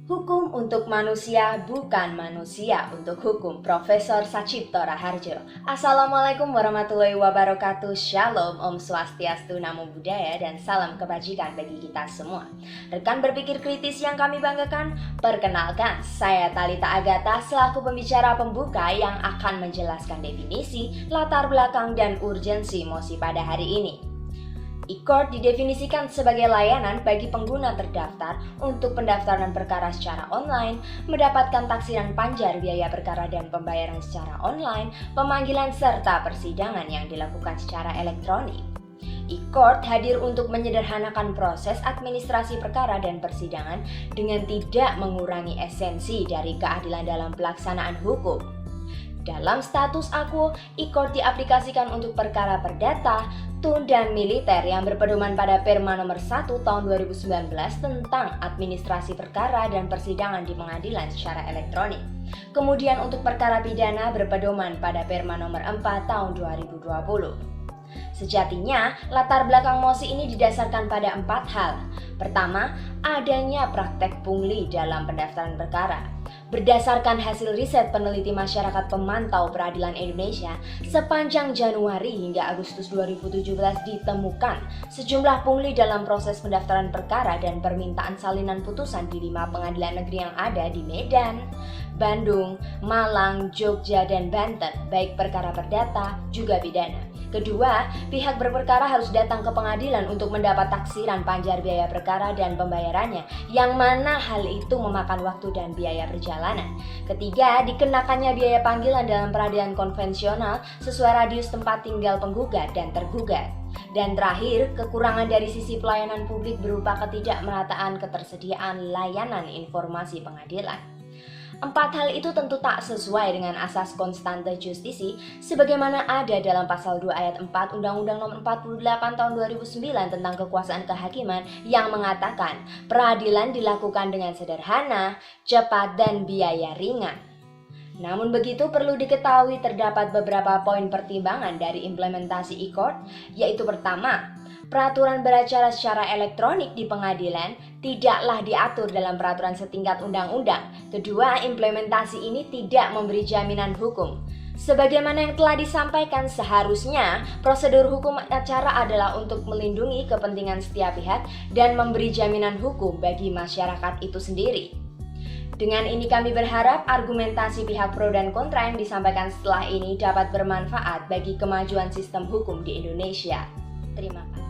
Hukum untuk manusia, bukan manusia untuk hukum. Profesor Sachipto Raharjo. Assalamualaikum warahmatullahi wabarakatuh. Shalom, Om Swastiastu, Namo Buddhaya, dan salam kebajikan bagi kita semua. Rekan berpikir kritis yang kami banggakan, perkenalkan, saya Talita Agatha selaku pembicara pembuka yang akan menjelaskan definisi, latar belakang, dan urgensi mosi pada hari ini. E-Court didefinisikan sebagai layanan bagi pengguna terdaftar untuk pendaftaran perkara secara online, mendapatkan taksiran panjar biaya perkara dan pembayaran secara online, pemanggilan serta persidangan yang dilakukan secara elektronik. E-Court hadir untuk menyederhanakan proses administrasi perkara dan persidangan dengan tidak mengurangi esensi dari keadilan dalam pelaksanaan hukum. Dalam status aku, E-Court diaplikasikan untuk perkara perdata, tun, dan militer yang berpedoman pada Perma nomor 1 tahun 2019 tentang administrasi perkara dan persidangan di pengadilan secara elektronik. Kemudian untuk perkara pidana berpedoman pada Perma nomor 4 tahun 2020. Sejatinya, latar belakang mosi ini didasarkan pada 4 hal. Pertama, adanya praktek pungli dalam pendaftaran perkara. Berdasarkan hasil riset peneliti masyarakat pemantau peradilan Indonesia, sepanjang Januari hingga Agustus 2017 ditemukan sejumlah pungli dalam proses pendaftaran perkara dan permintaan salinan putusan di 5 pengadilan negeri yang ada di Medan, Bandung, Malang, Jogja, dan Banten, baik perkara perdata juga pidana. Kedua, pihak berperkara harus datang ke pengadilan untuk mendapat taksiran panjar biaya perkara dan pembayarannya, yang mana hal itu memakan waktu dan biaya perjalanan. Ketiga, dikenakannya biaya panggilan dalam peradilan konvensional sesuai radius tempat tinggal penggugat dan tergugat. Dan terakhir, kekurangan dari sisi pelayanan publik berupa ketidakmerataan ketersediaan layanan informasi pengadilan. 4 hal itu tentu tak sesuai dengan asas konstante justisi sebagaimana ada dalam pasal 2 ayat 4 Undang-Undang Nomor 48 Tahun 2009 tentang kekuasaan kehakiman yang mengatakan peradilan dilakukan dengan sederhana, cepat, dan biaya ringan. Namun begitu perlu diketahui terdapat beberapa poin pertimbangan dari implementasi E-Court, yaitu pertama, peraturan beracara secara elektronik di pengadilan tidaklah diatur dalam peraturan setingkat undang-undang. Kedua, implementasi ini tidak memberi jaminan hukum. Sebagaimana yang telah disampaikan, seharusnya prosedur hukum acara adalah untuk melindungi kepentingan setiap pihak dan memberi jaminan hukum bagi masyarakat itu sendiri. Dengan ini kami berharap argumentasi pihak pro dan kontra yang disampaikan setelah ini dapat bermanfaat bagi kemajuan sistem hukum di Indonesia. Terima kasih.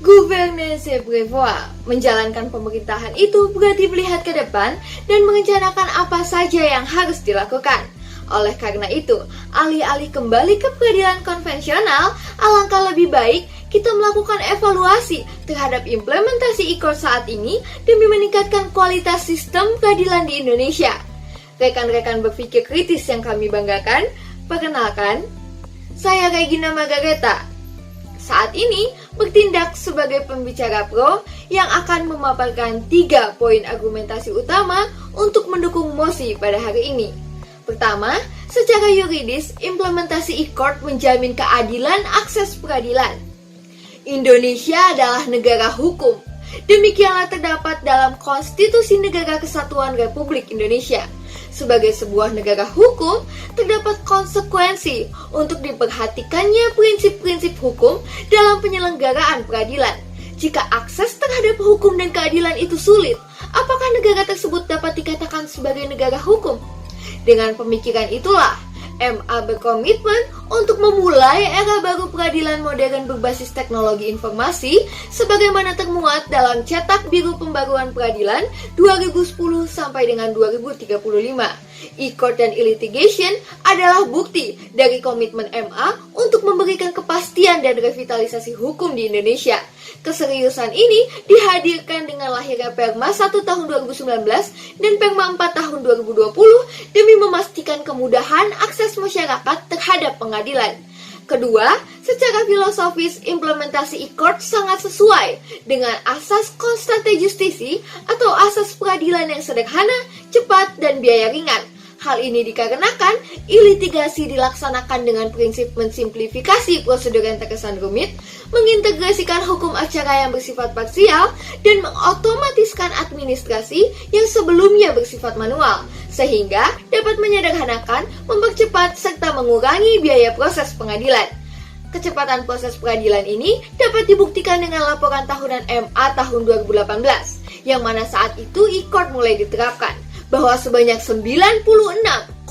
Gouverner se prévoit. Menjalankan pemerintahan itu berarti melihat ke depan dan merencanakan apa saja yang harus dilakukan. Oleh karena itu, alih-alih kembali ke peradilan konvensional, alangkah lebih baik kita melakukan evaluasi terhadap implementasi E-Court saat ini demi meningkatkan kualitas sistem peradilan di Indonesia. Rekan-rekan berpikir kritis yang kami banggakan, perkenalkan, saya Regina Margareta. Saat ini bertindak sebagai pembicara pro yang akan memaparkan 3 poin argumentasi utama untuk mendukung mosi pada hari ini. Pertama, secara yuridis, implementasi E-Court menjamin keadilan akses peradilan. Indonesia adalah negara hukum. Demikianlah terdapat dalam Konstitusi Negara Kesatuan Republik Indonesia. Sebagai sebuah negara hukum, terdapat konsekuensi untuk diperhatikannya prinsip-prinsip hukum dalam penyelenggaraan peradilan. Jika akses terhadap hukum dan keadilan itu sulit, apakah negara tersebut dapat dikatakan sebagai negara hukum? Dengan pemikiran itulah, MA berkomitmen untuk memulai era baru peradilan modern berbasis teknologi informasi sebagaimana termuat dalam Cetak Biru Pembaruan Peradilan 2010 sampai dengan 2035. E-Court dan e-litigation adalah bukti dari komitmen MA untuk memberikan kepastian dan revitalisasi hukum di Indonesia. Keseriusan ini dihadirkan dengan lahirnya Perma 1 tahun 2019 dan Perma 4 tahun 2020 demi memastikan kemudahan akses masyarakat terhadap pengadilan. Kedua, secara filosofis implementasi E-Court sangat sesuai dengan asas konstante justisi atau asas peradilan yang sederhana, cepat, dan biaya ringan. Hal ini dikarenakan litigasi dilaksanakan dengan prinsip mensimplifikasi prosedur yang terkesan rumit, mengintegrasikan hukum acara yang bersifat parsial, dan mengotomatiskan administrasi yang sebelumnya bersifat manual, sehingga dapat menyederhanakan, mempercepat, serta mengurangi biaya proses pengadilan. Kecepatan proses peradilan ini dapat dibuktikan dengan laporan tahunan MA tahun 2018, yang mana saat itu e-court mulai diterapkan, bahwa sebanyak 96,33%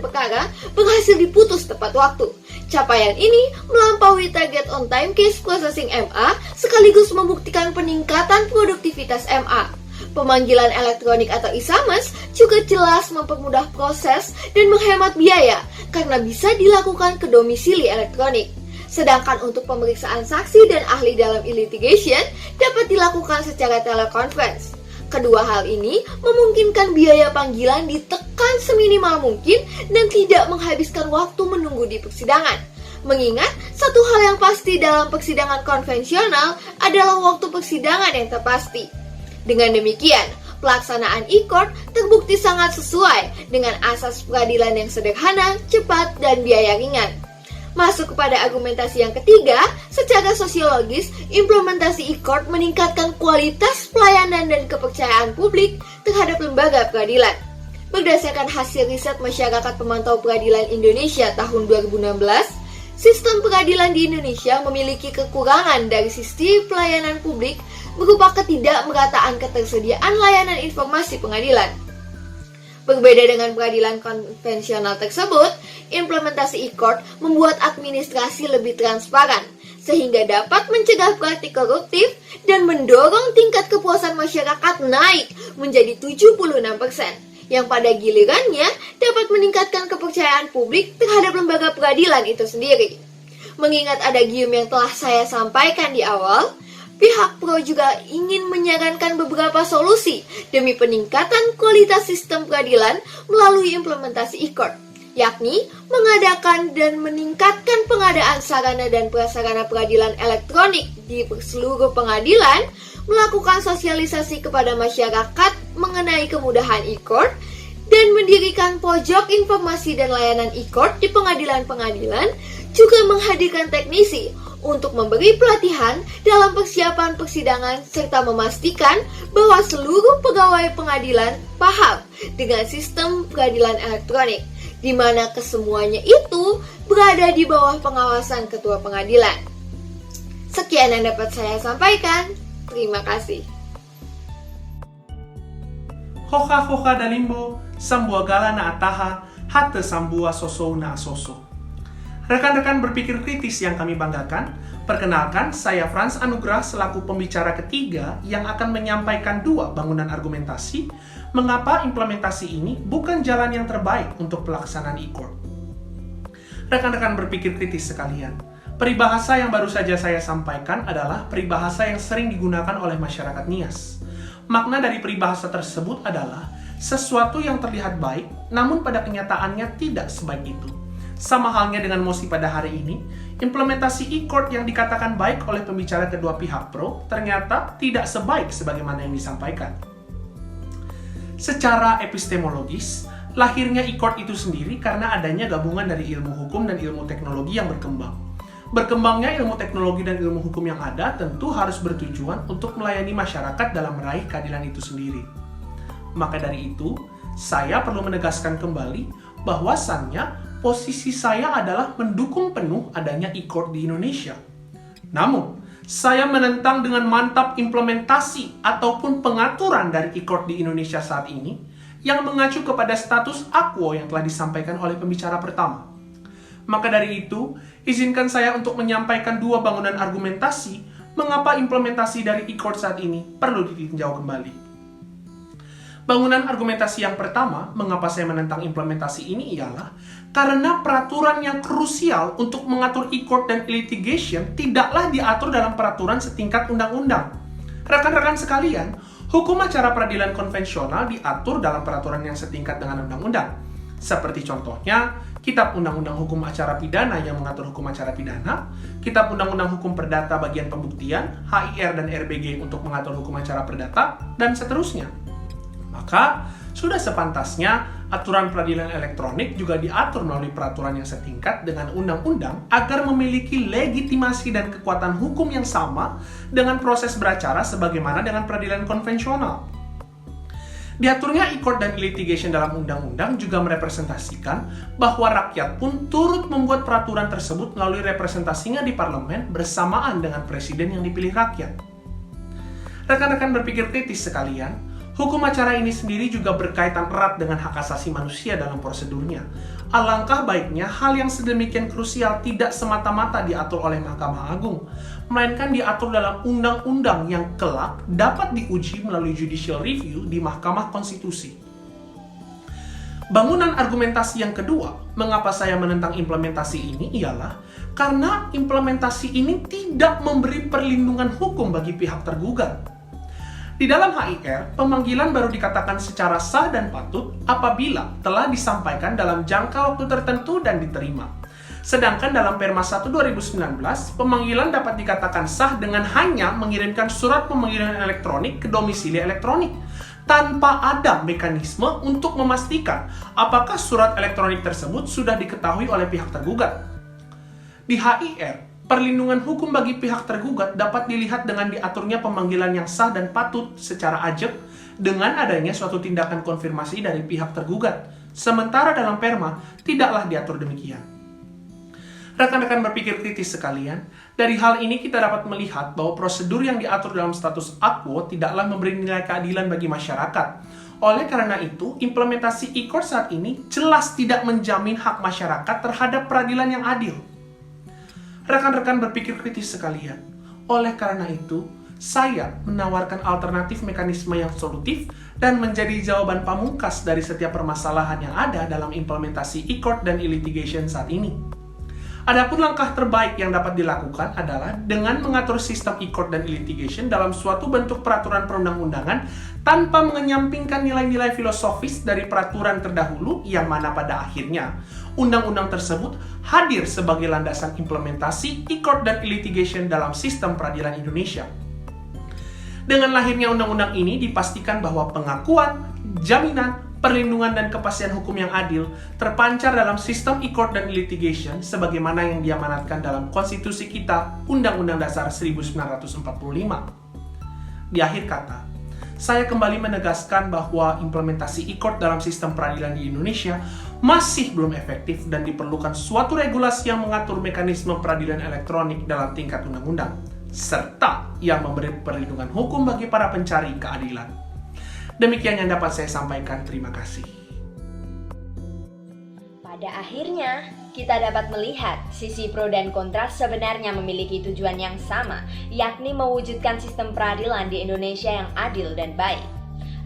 perkara berhasil diputus tepat waktu. Capaian ini melampaui target on-time case processing MA sekaligus membuktikan peningkatan produktivitas MA. Pemanggilan elektronik atau e-summons juga jelas mempermudah proses dan menghemat biaya karena bisa dilakukan ke domisili elektronik. Sedangkan untuk pemeriksaan saksi dan ahli dalam e-litigation dapat dilakukan secara teleconference. Kedua hal ini memungkinkan biaya panggilan ditekan seminimal mungkin dan tidak menghabiskan waktu menunggu di persidangan. Mengingat, satu hal yang pasti dalam persidangan konvensional adalah waktu persidangan yang terpasti. Dengan demikian, pelaksanaan e-court terbukti sangat sesuai dengan asas peradilan yang sederhana, cepat, dan biaya ringan. Masuk kepada argumentasi yang ketiga, secara sosiologis, implementasi e-court meningkatkan kualitas pelayanan dan kepercayaan publik terhadap lembaga peradilan. Berdasarkan hasil riset Masyarakat Pemantau Peradilan Indonesia tahun 2016, sistem peradilan di Indonesia memiliki kekurangan dari sisi pelayanan publik berupa ketidakmerataan ketersediaan layanan informasi pengadilan. Berbeda dengan peradilan konvensional tersebut, implementasi e-court membuat administrasi lebih transparan, sehingga dapat mencegah praktik koruptif dan mendorong tingkat kepuasan masyarakat naik menjadi 76%, yang pada gilirannya dapat meningkatkan kepercayaan publik terhadap lembaga peradilan itu sendiri. Mengingat ada gium yang telah saya sampaikan di awal, pihak pro juga ingin menyarankan beberapa solusi demi peningkatan kualitas sistem peradilan melalui implementasi e-court, yakni mengadakan dan meningkatkan pengadaan sarana dan prasarana peradilan elektronik di seluruh pengadilan, melakukan sosialisasi kepada masyarakat mengenai kemudahan e-court, dan mendirikan pojok informasi dan layanan e-court di pengadilan-pengadilan, juga menghadirkan teknisi untuk memberi pelatihan dalam persiapan persidangan serta memastikan bahwa seluruh pegawai pengadilan paham dengan sistem peradilan elektronik, di mana kesemuanya itu berada di bawah pengawasan ketua pengadilan. Sekian yang dapat saya sampaikan. Terima kasih. Hoka dalimbo, sambua gala na ataha, hatta sambua soso na soso. Rekan-rekan berpikir kritis yang kami banggakan, perkenalkan saya Frans Anugrah selaku pembicara ketiga yang akan menyampaikan dua bangunan argumentasi mengapa implementasi ini bukan jalan yang terbaik untuk pelaksanaan e-court. Rekan-rekan berpikir kritis sekalian, peribahasa yang baru saja saya sampaikan adalah peribahasa yang sering digunakan oleh masyarakat Nias. Makna dari peribahasa tersebut adalah sesuatu yang terlihat baik, namun pada kenyataannya tidak sebaik itu. Sama halnya dengan mosi pada hari ini, implementasi e-court yang dikatakan baik oleh pembicara kedua pihak pro ternyata tidak sebaik sebagaimana yang disampaikan. Secara epistemologis, lahirnya e-court itu sendiri karena adanya gabungan dari ilmu hukum dan ilmu teknologi yang berkembang. Berkembangnya ilmu teknologi dan ilmu hukum yang ada tentu harus bertujuan untuk melayani masyarakat dalam meraih keadilan itu sendiri. Maka dari itu, saya perlu menegaskan kembali bahwasannya posisi saya adalah mendukung penuh adanya e-court di Indonesia. Namun, saya menentang dengan mantap implementasi ataupun pengaturan dari e-court di Indonesia saat ini yang mengacu kepada status quo yang telah disampaikan oleh pembicara pertama. Maka dari itu, izinkan saya untuk menyampaikan dua bangunan argumentasi mengapa implementasi dari e-court saat ini perlu ditinjau kembali. Bangunan argumentasi yang pertama, mengapa saya menentang implementasi ini ialah karena peraturan yang krusial untuk mengatur e-court dan litigation tidaklah diatur dalam peraturan setingkat undang-undang. Rekan-rekan sekalian, hukum acara peradilan konvensional diatur dalam peraturan yang setingkat dengan undang-undang. Seperti contohnya, Kitab Undang-Undang Hukum Acara Pidana yang mengatur hukum acara pidana, Kitab Undang-Undang Hukum Perdata bagian pembuktian, HIR dan RBG untuk mengatur hukum acara perdata, dan seterusnya. Maka, sudah sepantasnya Aturan peradilan elektronik juga diatur melalui peraturan yang setingkat dengan undang-undang agar memiliki legitimasi dan kekuatan hukum yang sama dengan proses beracara sebagaimana dengan peradilan konvensional. Diaturnya e-court dan litigation dalam undang-undang juga merepresentasikan bahwa rakyat pun turut membuat peraturan tersebut melalui representasinya di parlemen bersamaan dengan presiden yang dipilih rakyat. Rekan-rekan berpikir kritis sekalian, hukum acara ini sendiri juga berkaitan erat dengan hak asasi manusia dalam prosedurnya. Alangkah baiknya hal yang sedemikian krusial tidak semata-mata diatur oleh Mahkamah Agung, melainkan diatur dalam undang-undang yang kelak dapat diuji melalui judicial review di Mahkamah Konstitusi. Bangunan argumentasi yang kedua, mengapa saya menentang implementasi ini ialah karena implementasi ini tidak memberi perlindungan hukum bagi pihak tergugat. Di dalam HIR, pemanggilan baru dikatakan secara sah dan patut apabila telah disampaikan dalam jangka waktu tertentu dan diterima. Sedangkan dalam Perma 1 2019, pemanggilan dapat dikatakan sah dengan hanya mengirimkan surat pemanggilan elektronik ke domisili elektronik, tanpa ada mekanisme untuk memastikan apakah surat elektronik tersebut sudah diketahui oleh pihak tergugat. Di HIR, perlindungan hukum bagi pihak tergugat dapat dilihat dengan diaturnya pemanggilan yang sah dan patut secara ajak dengan adanya suatu tindakan konfirmasi dari pihak tergugat. Sementara dalam Perma, tidaklah diatur demikian. Rekan-rekan berpikir kritis sekalian, dari hal ini kita dapat melihat bahwa prosedur yang diatur dalam status quo tidaklah memberi nilai keadilan bagi masyarakat. Oleh karena itu, implementasi e-court saat ini jelas tidak menjamin hak masyarakat terhadap peradilan yang adil. Rekan-rekan berpikir kritis sekalian, oleh karena itu, saya menawarkan alternatif mekanisme yang solutif dan menjadi jawaban pamungkas dari setiap permasalahan yang ada dalam implementasi e-court dan e-litigation saat ini. Adapun langkah terbaik yang dapat dilakukan adalah dengan mengatur sistem e-court dan e-litigation dalam suatu bentuk peraturan perundang-undangan tanpa mengenyampingkan nilai-nilai filosofis dari peraturan terdahulu yang mana pada akhirnya undang-undang tersebut hadir sebagai landasan implementasi e-court dan e-litigation dalam sistem peradilan Indonesia. Dengan lahirnya undang-undang ini dipastikan bahwa pengakuan, jaminan, perlindungan dan kepastian hukum yang adil terpancar dalam sistem e-court dan litigation sebagaimana yang diamanatkan dalam konstitusi kita, Undang-Undang Dasar 1945. Di akhir kata, saya kembali menegaskan bahwa implementasi e-court dalam sistem peradilan di Indonesia masih belum efektif dan diperlukan suatu regulasi yang mengatur mekanisme peradilan elektronik dalam tingkat undang-undang, serta yang memberi perlindungan hukum bagi para pencari keadilan. Demikian yang dapat saya sampaikan. Terima kasih. Pada akhirnya, kita dapat melihat sisi pro dan kontra sebenarnya memiliki tujuan yang sama, yakni mewujudkan sistem peradilan di Indonesia yang adil dan baik.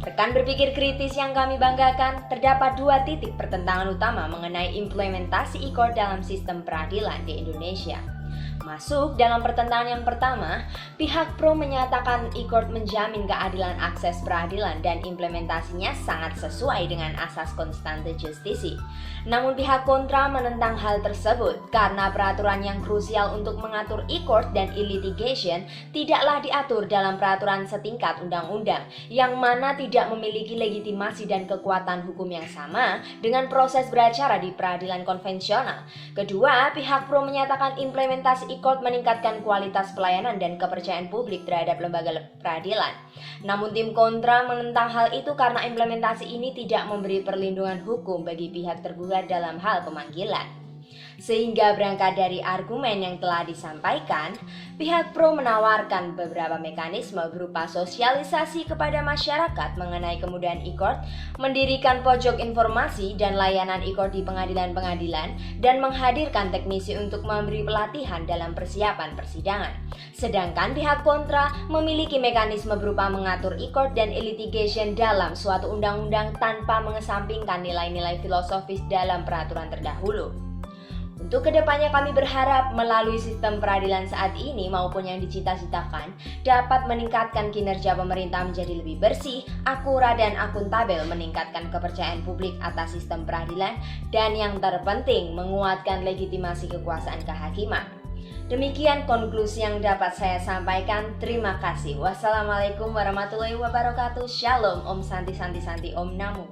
Rekan berpikir kritis yang kami banggakan, terdapat dua titik pertentangan utama mengenai implementasi e-court dalam sistem peradilan di Indonesia. Masuk dalam pertentangan yang pertama, pihak pro menyatakan e-court menjamin keadilan akses peradilan dan implementasinya sangat sesuai dengan asas konstante justisi. Namun pihak kontra menentang hal tersebut karena peraturan yang krusial untuk mengatur e-court dan e-litigation tidaklah diatur dalam peraturan setingkat undang-undang yang mana tidak memiliki legitimasi dan kekuatan hukum yang sama dengan proses beracara di peradilan konvensional. Kedua, pihak pro menyatakan implementasi e-court meningkatkan kualitas pelayanan dan kepercayaan publik terhadap lembaga peradilan. Namun tim kontra menentang hal itu karena implementasi ini tidak memberi perlindungan hukum bagi pihak tergugat dalam hal pemanggilan. Sehingga berangkat dari argumen yang telah disampaikan, pihak pro menawarkan beberapa mekanisme berupa sosialisasi kepada masyarakat mengenai kemudahan e-court, mendirikan pojok informasi dan layanan e-court di pengadilan-pengadilan, dan menghadirkan teknisi untuk memberi pelatihan dalam persiapan persidangan. Sedangkan pihak kontra memiliki mekanisme berupa mengatur e-court dan e-litigation dalam suatu undang-undang tanpa mengesampingkan nilai-nilai filosofis dalam peraturan terdahulu. Untuk kedepannya kami berharap melalui sistem peradilan saat ini maupun yang dicita-citakan dapat meningkatkan kinerja pemerintah menjadi lebih bersih, akurat dan akuntabel, meningkatkan kepercayaan publik atas sistem peradilan, dan yang terpenting menguatkan legitimasi kekuasaan kehakiman. Demikian konklusi yang dapat saya sampaikan. Terima kasih. Wassalamualaikum warahmatullahi wabarakatuh. Shalom. Om Santi Santi Santi. Om Namo.